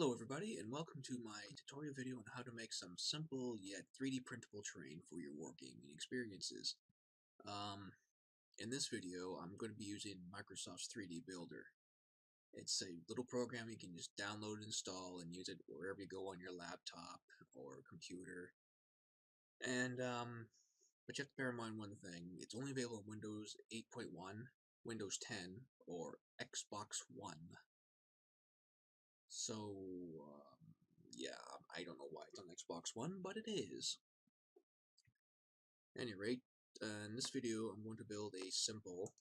Hello everybody, and welcome to my tutorial video on how to make some simple yet 3D printable terrain for your wargaming experiences. In this video, I'm going to be using Microsoft's 3D Builder. It's a little program you can just download, install, and use it wherever you go on your laptop or computer. And but you have to bear in mind one thing: it's only available on Windows 8.1, Windows 10, or Xbox One. So, yeah, I don't know why it's on Xbox One, but it is. At any rate, in this video, I'm going to build a simple,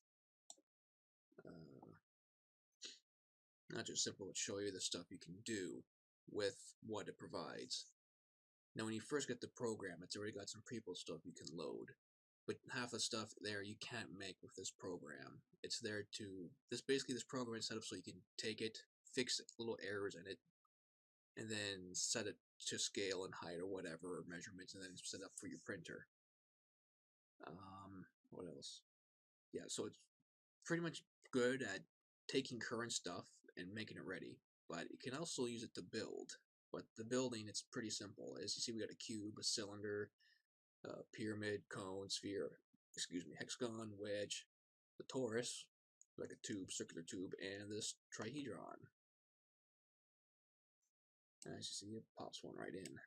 not just simple, but show you the stuff you can do with what it provides. Now, when you first get the program, it's already got some pre-built stuff you can load, but half the stuff there you can't make with this program. It's there to, this program is set up so you can take it, fix little errors in it, and then set it to scale and height or whatever measurements, and then set up for your printer. What else? Yeah, so it's pretty much good at taking current stuff and making it ready, but you can also use it to build. But the building, it's pretty simple. As you see, we got a cube, a cylinder, pyramid, cone, sphere, hexagon, wedge, the torus, like a tube, circular tube, and this trihedron. As you see, it pops one right in.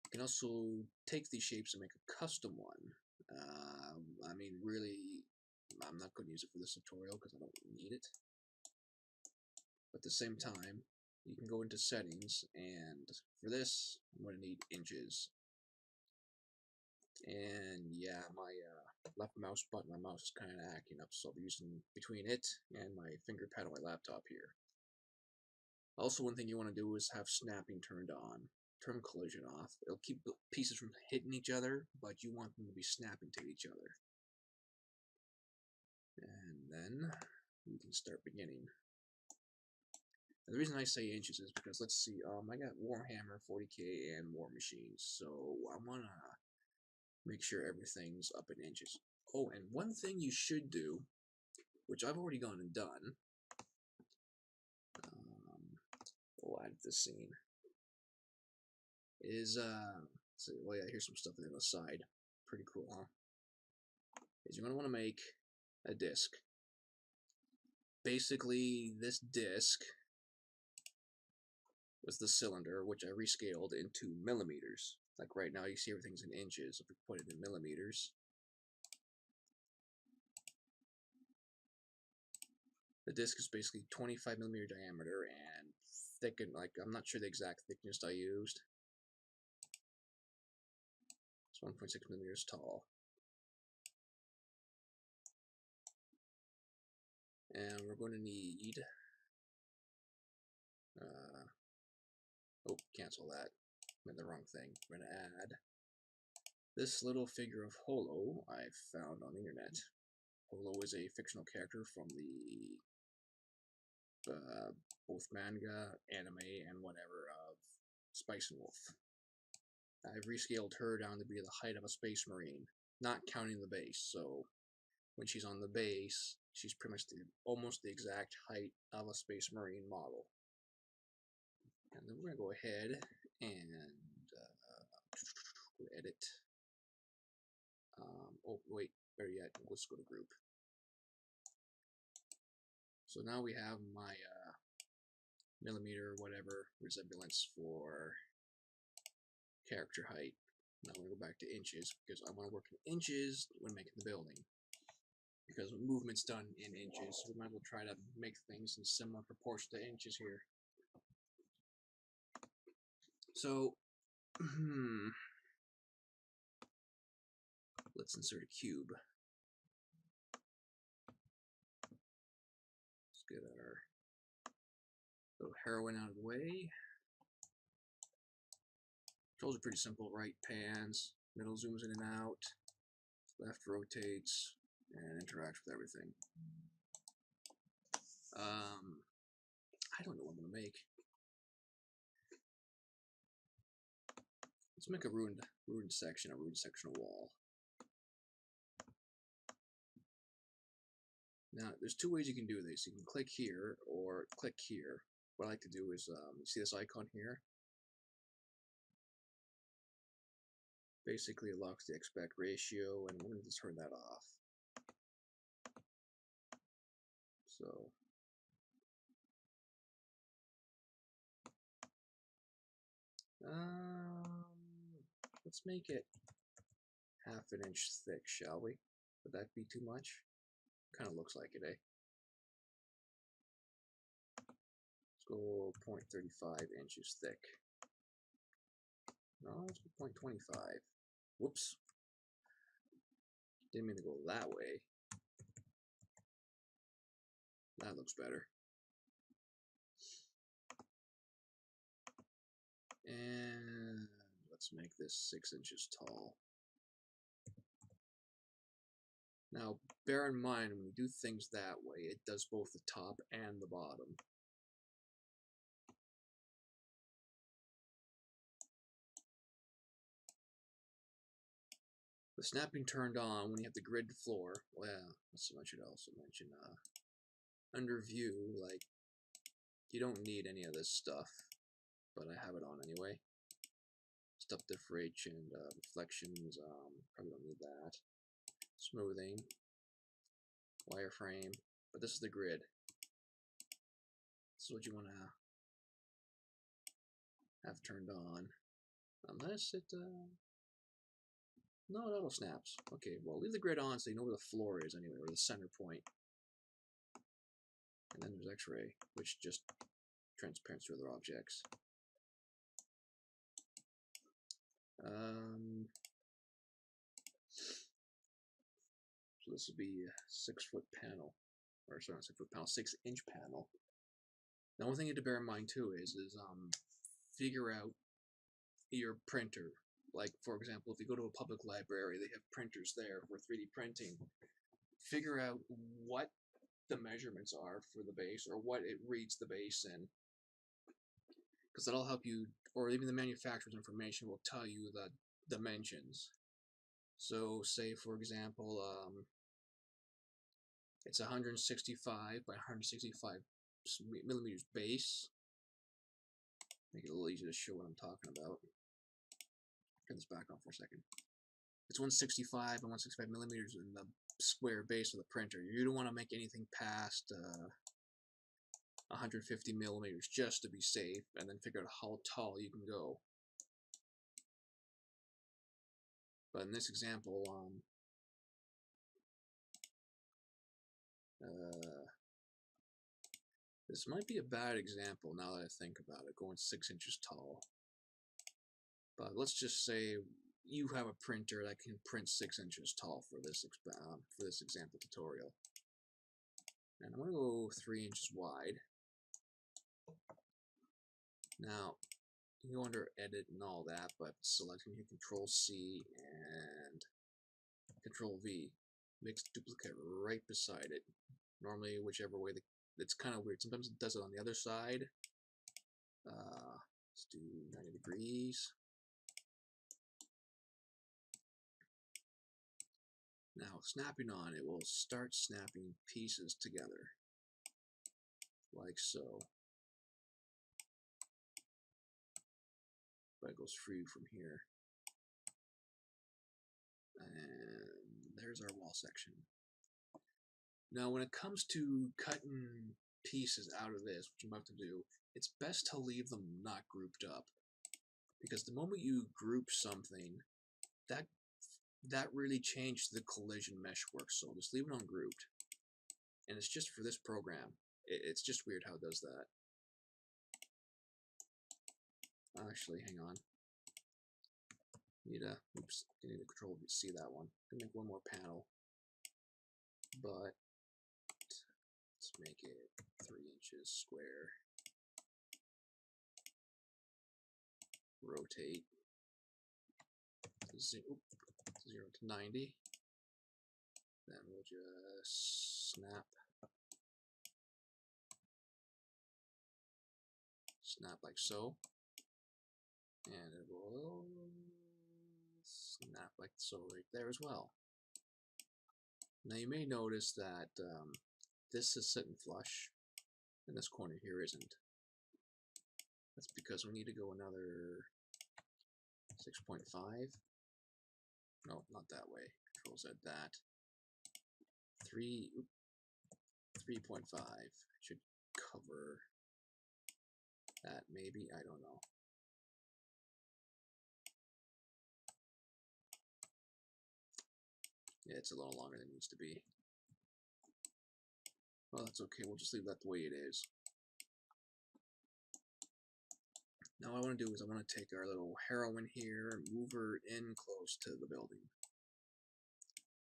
You can also take these shapes and make a custom one. I mean, really, I'm not going to use it for this tutorial because I don't need it. But at the same time, you can go into settings, and for this, I'm going to need inches. And yeah, my left mouse button, my mouse is kind of acting up, so I'll be using between it and my finger pad on my laptop here. Also, one thing you want to do is have snapping turned on. Turn collision off. It'll keep the pieces from hitting each other, but you want them to be snapping to each other. And then we can start beginning. And the reason I say inches is because, let's see, I got Warhammer 40k and War Machines, so I want to make sure everything's up in inches. Oh, and one thing you should do, which I've already gone and done, we'll add this scene, is, so, well, yeah, here's some stuff on the side. Pretty cool, huh? Is you're going to want to make a disc. Basically, this disc was the cylinder, which I rescaled into millimeters. Like right now, you see everything's in inches. If we put it in millimeters, the disc is basically 25 millimeter diameter and thickened. Like, I'm not sure the exact thickness I used. It's 1.6 millimeters tall. And we're going to need, oh, cancel that. I meant the wrong thing. We're going to add this little figure of Holo I found on the internet. Holo is a fictional character from the both manga, anime, and whatever of Spice and Wolf. I've rescaled her down to be the height of a space marine, not counting the base. So when she's on the base, she's pretty much almost the exact height of a space marine model. And then we're gonna go ahead and edit. Oh wait, better yet, let's go to group. So now we have my millimeter whatever resemblance for character height. Now I'm going to go back to inches because I want to work in inches when making the building. Because movement's done in inches, so we might as well try to make things in similar proportion to inches here. So, let's insert a cube. Let's get our little heroine out of the way. Controls are pretty simple. Right pans, middle zooms in and out, left rotates, and interacts with everything. I don't know what I'm gonna make. Let's make a ruined sectional wall. Now, there's two ways you can do this. You can click here or click here. what I like to do is, see this icon here? Basically, it locks the aspect ratio, and I'm going to turn that off. So, let's make it half an inch thick, shall we? Would that be too much? Kind of looks like it, eh? Let's go 0.35 inches thick. No, let's go 0.25. Whoops. Didn't mean to go that way. That looks better. And let's make this 6 inches tall. Now, bear in mind, when we do things that way, it does both the top and the bottom. The snapping turned on when you have the grid floor. Well, I should also mention, under view, like, you don't need any of this stuff, but I have it on anyway. Stuff differentiation, reflections, probably don't need that. Smoothing, wireframe, but this is the grid. This is what you want to have turned on. Unless it, no, it auto snaps. Okay, well, leave the grid on so you know where the floor is anyway, or the center point. And then there's X-ray, which just transparents to other objects. So this would be a 6-foot panel, or sorry, not 6-foot panel, 6-inch panel. The only thing you have to bear in mind too is figure out your printer. Like, for example, if you go to a public library, they have printers there for 3D printing. Figure out what the measurements are for the base, or what it reads the base in, because that'll help you, or even the manufacturer's information will tell you the dimensions. So, say for example, it's 165 by 165 millimeters base. Make it a little easier to show what I'm talking about. Turn this back on for a second. It's 165 and 165 millimeters in the square base of the printer. You don't want to make anything past 150 millimeters just to be safe, and then figure out how tall you can go. But in this example, this might be a bad example now that I think about it, going 6 inches tall. But let's just say you have a printer that can print 6 inches tall for this example tutorial. And I'm going to go 3 inches wide. Now, you can go under Edit and all that, but selecting here Control C and Control V makes duplicate right beside it. Normally, whichever way it's kind of weird. Sometimes it does it on the other side. Let's do 90 degrees. Now, snapping on, it will start snapping pieces together, like so. But it goes free from here. And there's our wall section. Now, when it comes to cutting pieces out of this, which I'm about to do, it's best to leave them not grouped up. Because the moment you group something, that really changed the collision mesh work, so just leave it ungrouped. And it's just for this program. It's just weird how it does that. Actually, hang on. You need to Control C that one. I'm gonna make one more panel, but let's make it 3 inches square. Rotate. 0 to 90. Then we'll just snap like so, and it will snap like so right there as well. Now you may notice that this is sitting flush, and this corner here isn't. That's because we need to go another 6.5. No, not that way. Control Z that. 3.5 should cover that, maybe, I don't know. Yeah, it's a little longer than it needs to be. Well, that's okay, we'll just leave that the way it is. Now what I want to do is I want to take our little heroine here and move her in close to the building.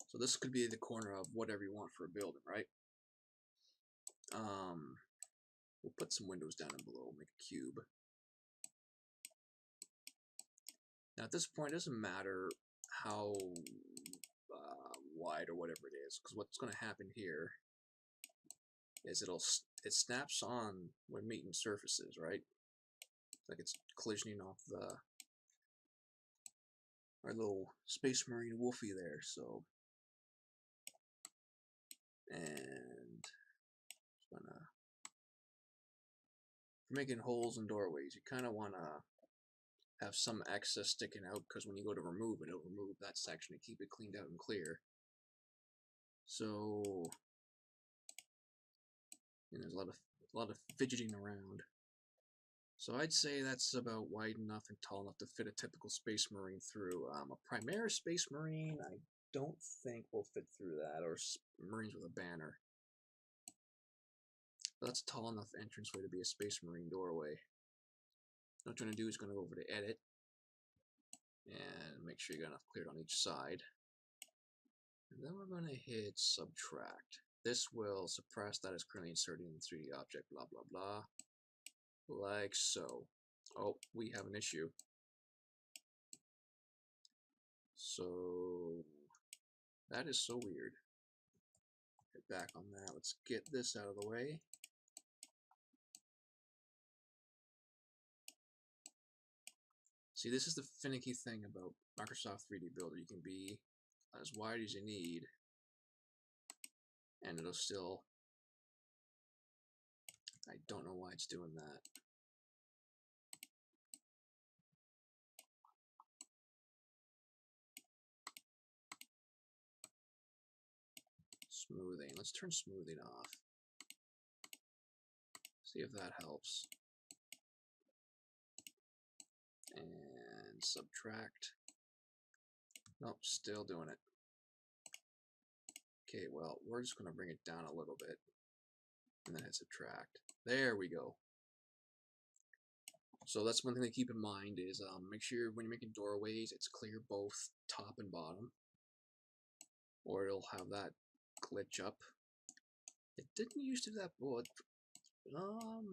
So this could be the corner of whatever you want for a building, right? We'll put some windows down and below, make a cube. Now at this point, it doesn't matter how wide or whatever it is, because what's going to happen here is it snaps on when meeting surfaces, right? Like it's collisioning off our little Space Marine Wolfie there. So, and for making holes in doorways, you kind of want to have some excess sticking out, because when you go to remove it, it'll remove that section to keep it cleaned out and clear. So, and there's a lot of fidgeting around. So I'd say that's about wide enough and tall enough to fit a typical Space Marine through. A Primaris Space Marine, I don't think will fit through that, or Marines with a banner. But that's a tall enough entranceway to be a Space Marine doorway. What I'm going to do is going to go over to Edit and make sure you got enough cleared on each side. And then we're going to hit Subtract. This will suppress that is currently inserted in the 3D object, blah blah blah. Like so. Oh, we have an issue. So that is so weird. Get back on that. Let's get this out of the way. See, this is the finicky thing about Microsoft 3D Builder. You can be as wide as you need, and it'll still... I don't know why it's doing that. Smoothing. Let's turn smoothing off. See if that helps. And subtract. Nope, still doing it. Okay, well, we're just going to bring it down a little bit. And then hit subtract. There we go. So that's one thing to keep in mind is make sure when you're making doorways, it's clear both top and bottom. Or it'll have that glitch up. It didn't used to do that, well,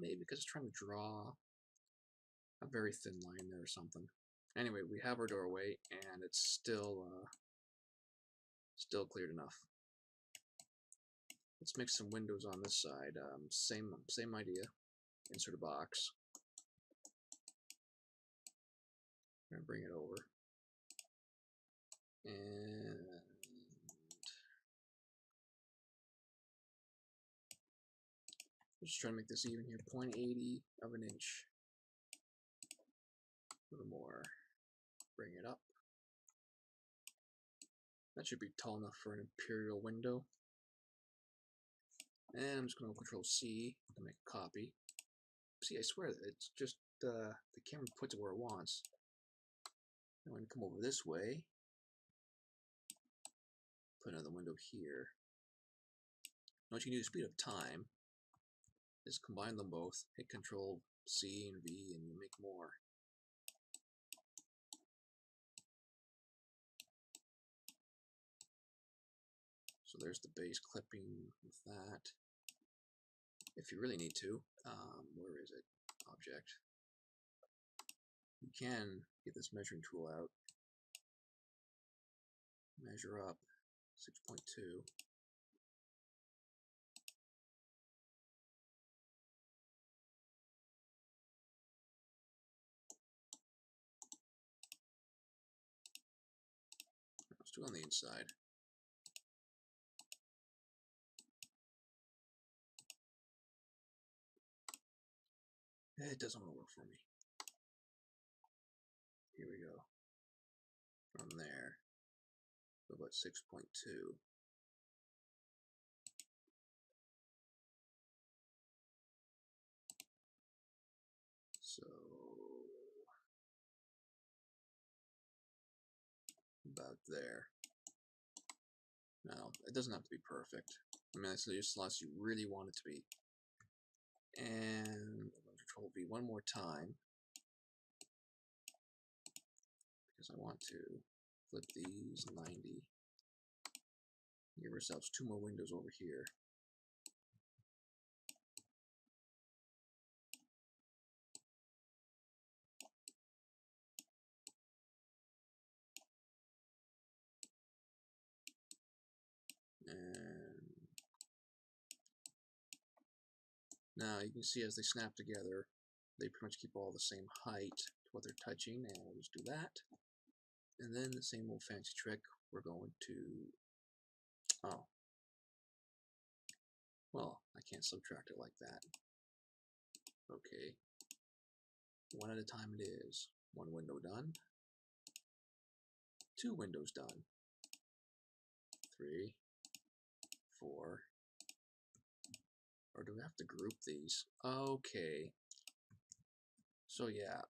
maybe because it's trying to draw a very thin line there or something. Anyway, we have our doorway, and it's still cleared enough. Let's make some windows on this side. Same idea. Insert a box. I'm gonna bring it over, and just trying to make this even here. 0.80 of an inch. A little more. Bring it up. That should be tall enough for an imperial window. And I'm just going to Control C to make a copy. See, I swear it's just the camera puts it where it wants. I'm going to come over this way. Put another window here. Now what you can do to speed up time is combine them both. Hit Control C and V and you make more. So there's the base clipping with that. If you really need to, where is it? Object. You can get this measuring tool out. Measure up 6.2. Let's do it on the inside. It doesn't want to work for me. Here we go. From there, about 6.2. So about there. Now, it doesn't have to be perfect. I mean, it's just unless you really want it to be. And Control V one more time because I want to flip these 90. Give ourselves 2 more windows over here. And now you can see as they snap together, they pretty much keep all the same height to what they're touching, and we'll just do that. And then the same old fancy trick, we're going to, oh, well, I can't subtract it like that. Okay, one at a time it is. 1 window done, 2 windows done, 3, 4, or do we have to group these? Okay. So yeah,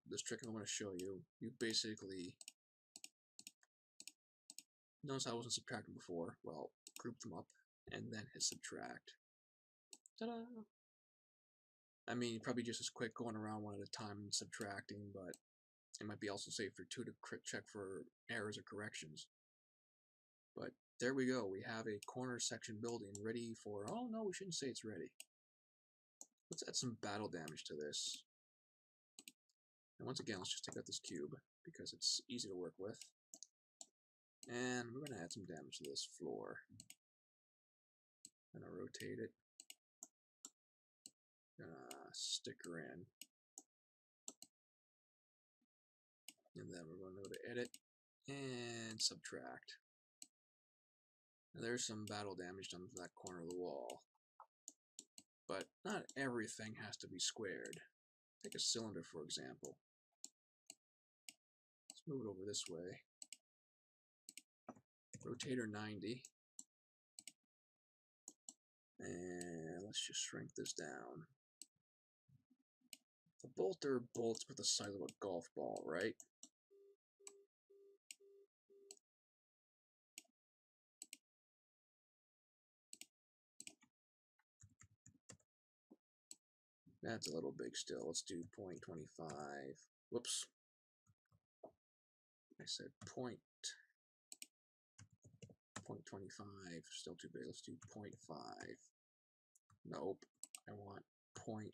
this trick I'm going to show you, you basically, notice I wasn't subtracting before, well, group them up, and then hit subtract. Ta-da! I mean, probably just as quick going around one at a time and subtracting, but it might be also safer too to check for errors or corrections. But there we go, we have a corner section building ready for, oh no, we shouldn't say it's ready. Let's add some battle damage to this. And once again, let's just take out this cube, because it's easy to work with. And we're going to add some damage to this floor. Gonna rotate it. Gonna stick her in. And then we're going to go to edit and subtract. Now there's some battle damage done to that corner of the wall. But not everything has to be squared. Take a cylinder, for example. Let's move it over this way. Rotate her 90. And let's just shrink this down. The bolter bolts with the size of a golf ball, right? That's a little big still. Let's do 0.25. Whoops. I said 0.25. Still too big. Let's do 0.5. Nope. I want 0.5.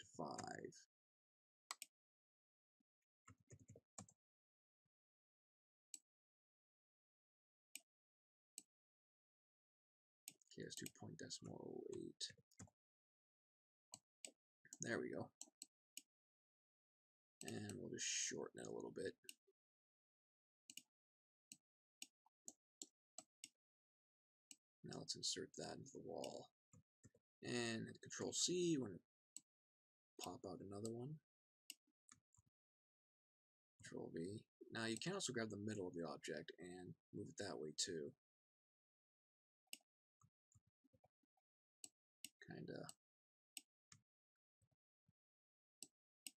Okay, let's do 0.08. There we go. And we'll just shorten it a little bit. Now let's insert that into the wall. And hit Control C, we're going to pop out another one. Control V. Now you can also grab the middle of the object and move it that way too. Kinda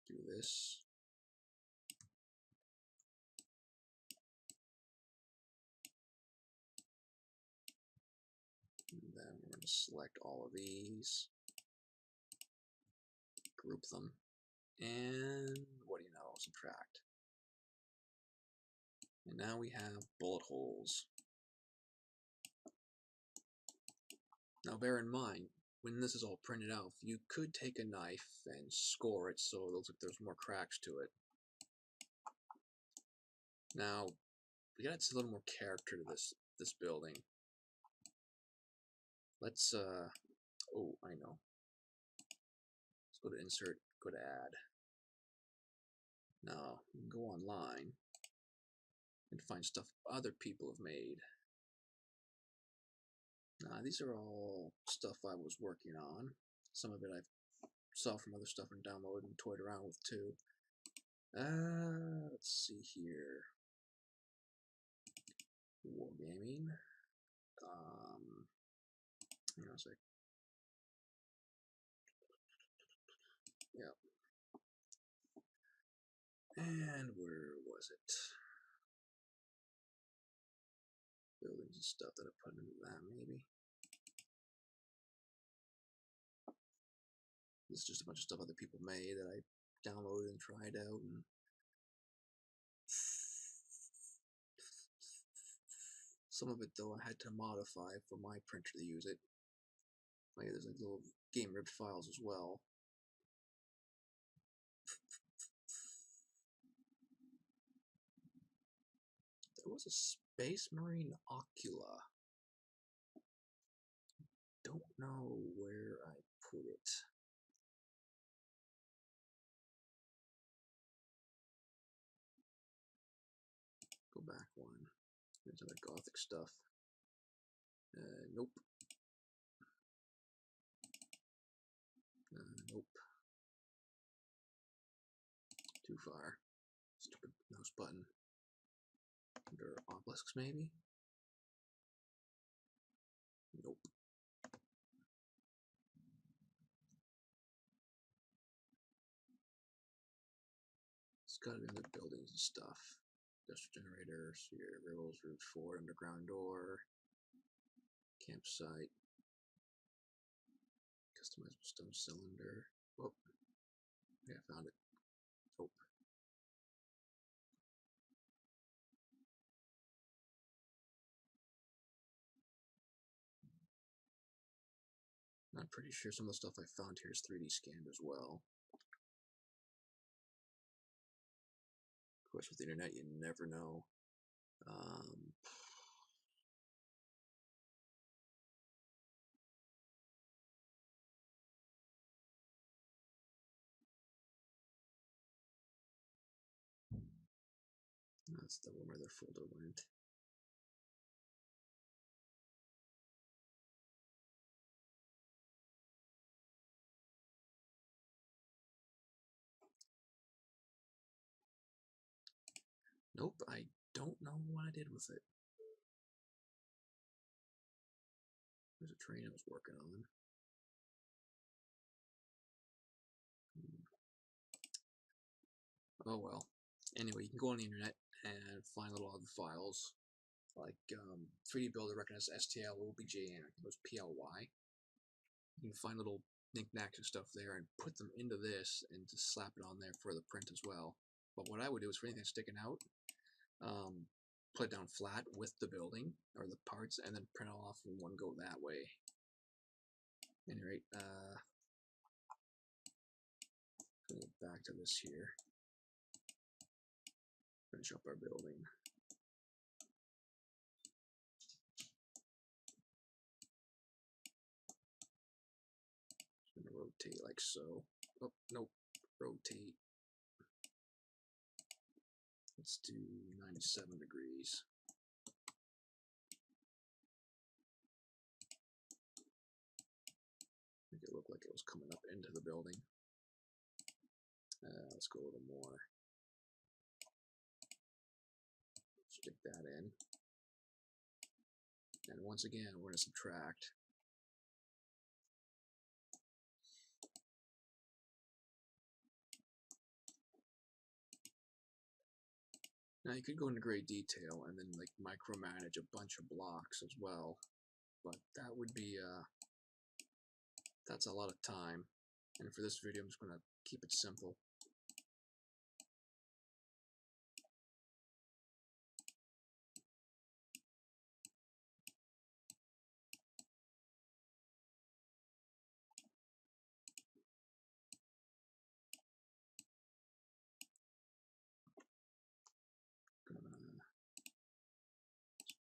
do this. And then we're going to select all of these, group them, and what do you know, subtract. And now we have bullet holes. Now bear in mind, when this is all printed out, you could take a knife and score it so it looks like there's more cracks to it. Now, we gotta add a little more character to this building. Let's, oh, I know. Let's go to Insert, go to Add. Now, you can go online and find stuff other people have made. Now, these are all stuff I was working on. Some of it I've saw from other stuff and downloaded and toyed around with too. Let's see here. Wargaming. Hang on a sec. Yep. And where was it? Buildings and stuff that I put into that, maybe. This is just a bunch of stuff other people made that I downloaded and tried out. And some of it, though, I had to modify for my printer to use it. Like, there's like little game ripped files as well. There was a Space Marine Ocula. Don't know where I put it. Go back one. There's other Gothic stuff. Nope. Nope. Too far. Stupid mouse button. Under obelisks, maybe? Nope. It's gotta be other buildings and stuff. Industrial generators, here, railroads, route 4, underground door, campsite, customizable stone cylinder. Oh, yeah, I found it. Oh. I'm pretty sure some of the stuff I found here is 3D scanned as well. Of course, with the internet, you never know. That's the one where their folder went. Nope, I don't know what I did with it. There's a train I was working on. Oh well. Anyway, you can go on the internet and find little other files. Like 3D Builder recognizes STL, OBJ, and it was PLY. You can find little knickknacks and stuff there and put them into this and just slap it on there for the print as well. But what I would do is for anything sticking out, put it down flat with the building or the parts and then print it off in one go that way. At any rate, go back to this here. Finish up our building. Just gonna rotate like so. Oh, nope. Rotate. Let's do 97 degrees. Make it look like it was coming up into the building. Let's go a little more. Stick that in. And once again, we're going to subtract. Now you could go into great detail and then like micromanage a bunch of blocks as well, but that would be that's a lot of time. And for this video, I'm just going to keep it simple.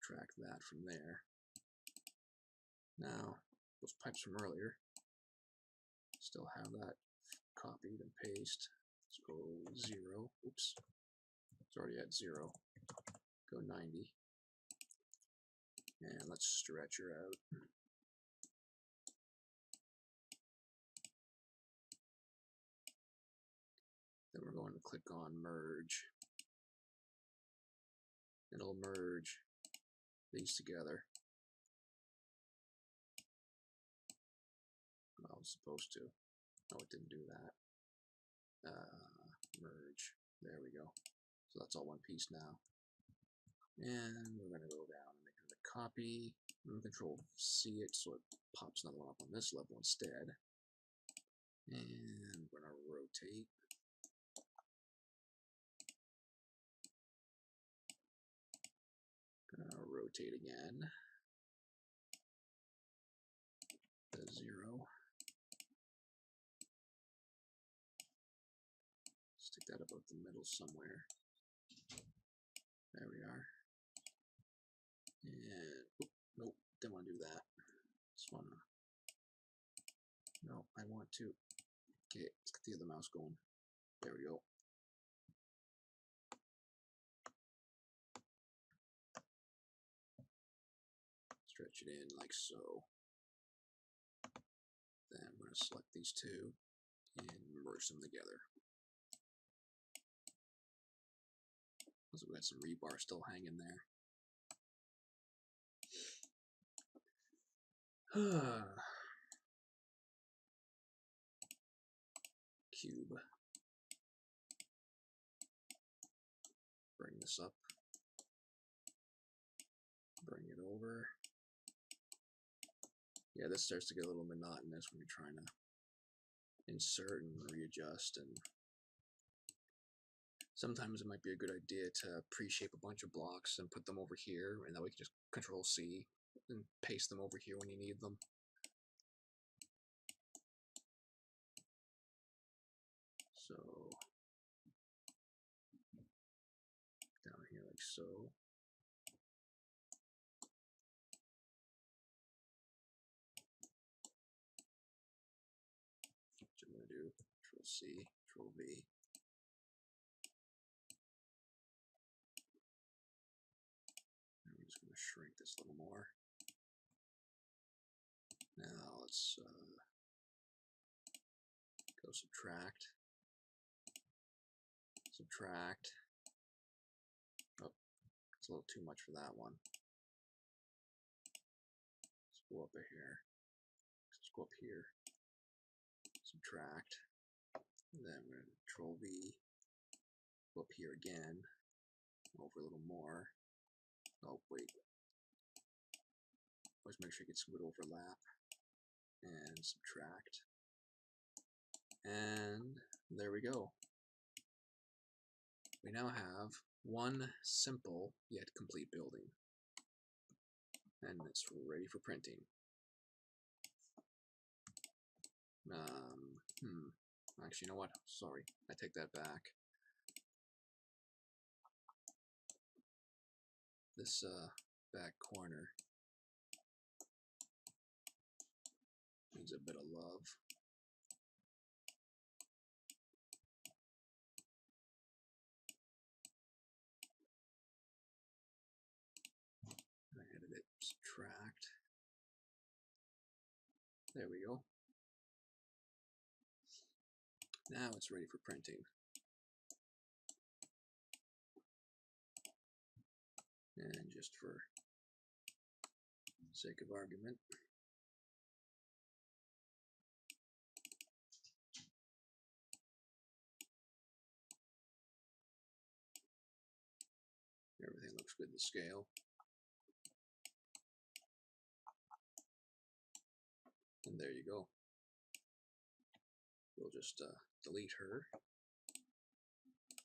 Subtract that from there. Now, those pipes from earlier still have that copied and paste. Let's go 0. Oops. It's already at 0. Go 90. And let's stretch her out. going to click on merge. It'll merge these together. Well, I was supposed to. No, it didn't do that. Merge. There we go. So that's all one piece now. And we're going to go down and make it a copy. And Control C it so it pops another one up on this level instead. And we're going to rotate. Rotate again. The 0. Stick that about the middle somewhere. There we are. And nope, didn't want to do that. Just wanna. No, I want to. Okay, let's get the other mouse going. There we go. Stretch it in like so. Then I'm going to select these two and merge them together. So we got some rebar still hanging there. Cube. Bring this up. Bring it over. Yeah, this starts to get a little monotonous when you're trying to insert and readjust, and sometimes it might be a good idea to pre-shape a bunch of blocks and put them over here, and that way you can just Control C and paste them over here when you need them. So down here like so. What I'm going to do, Control C, Control V. And we're just going to shrink this a little more. Now let's go subtract. Subtract. Oh, it's a little too much for that one. Let's go up here. Let's go up here. Subtract. And then we're going to Control V. Go up here again. Over a little more. Oh, wait. Always make sure you get some good overlap. And subtract. And there we go. We now have one simple yet complete building. And it's ready for printing. Actually, you know what? Sorry, I take that back. This back corner needs a bit of love. I edit it, subtract. There we go. Now it's ready for printing. And just for sake of argument, everything looks good to scale. And there you go. We'll just delete her.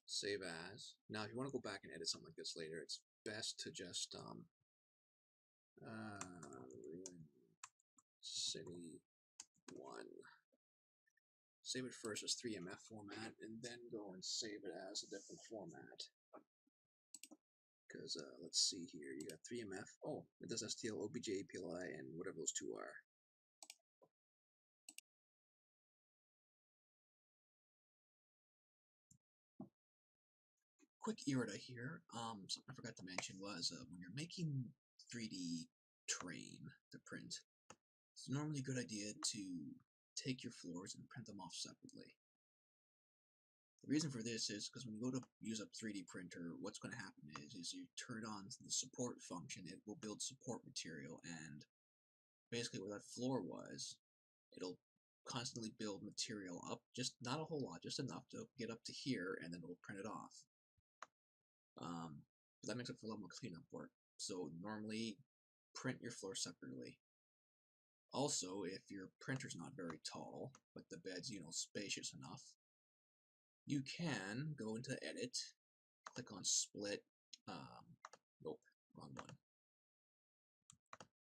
Save as. Now, if you want to go back and edit something like this later, it's best to just city 1. Save it first as 3MF format, and then go and save it as a different format. Because let's see here, you got 3MF. Oh, it does STL, OBJ, API, and whatever those two are. Quick errata here. Something I forgot to mention was when you're making 3D terrain to print, it's normally a good idea to take your floors and print them off separately. The reason for this is because when you go to use a 3D printer, what's going to happen is you turn on the support function, it will build support material, and basically where that floor was, it'll constantly build material up, just not a whole lot, just enough to get up to here, and then it'll print it off. But that makes it for a lot more cleanup work. So normally print your floor separately. Also, if your printer's not very tall, but the bed's, spacious enough, you can go into Edit, click on Split. Nope, wrong one.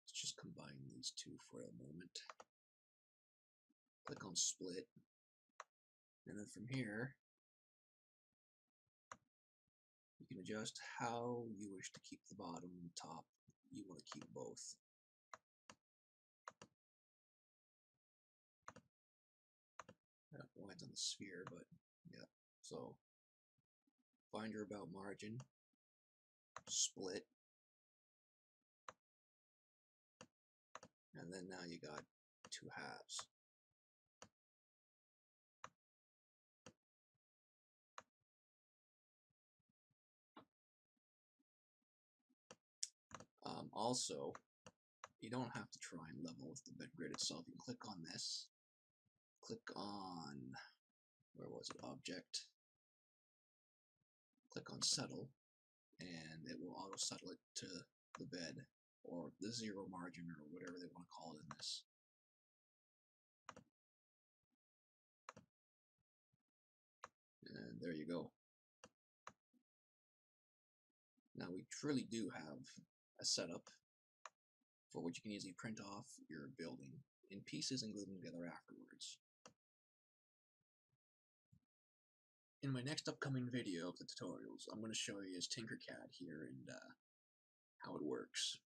Let's just combine these two for a moment. Click on Split, and then from here, you can adjust how you wish to keep the bottom and top. You want to keep both. I don't know why it's on the sphere, but yeah. So find your about margin, split, and then now you got two halves. Also, you don't have to try and level with the bed grid itself. You can click on this, click on, where was it, object, click on settle, and it will auto settle it to the bed, or the zero margin, or whatever they want to call it in this. And there you go. Now we truly do have a setup for which you can easily print off your building in pieces and glue them together afterwards. In my next upcoming video of the tutorials, I'm going to show you his Tinkercad here and how it works.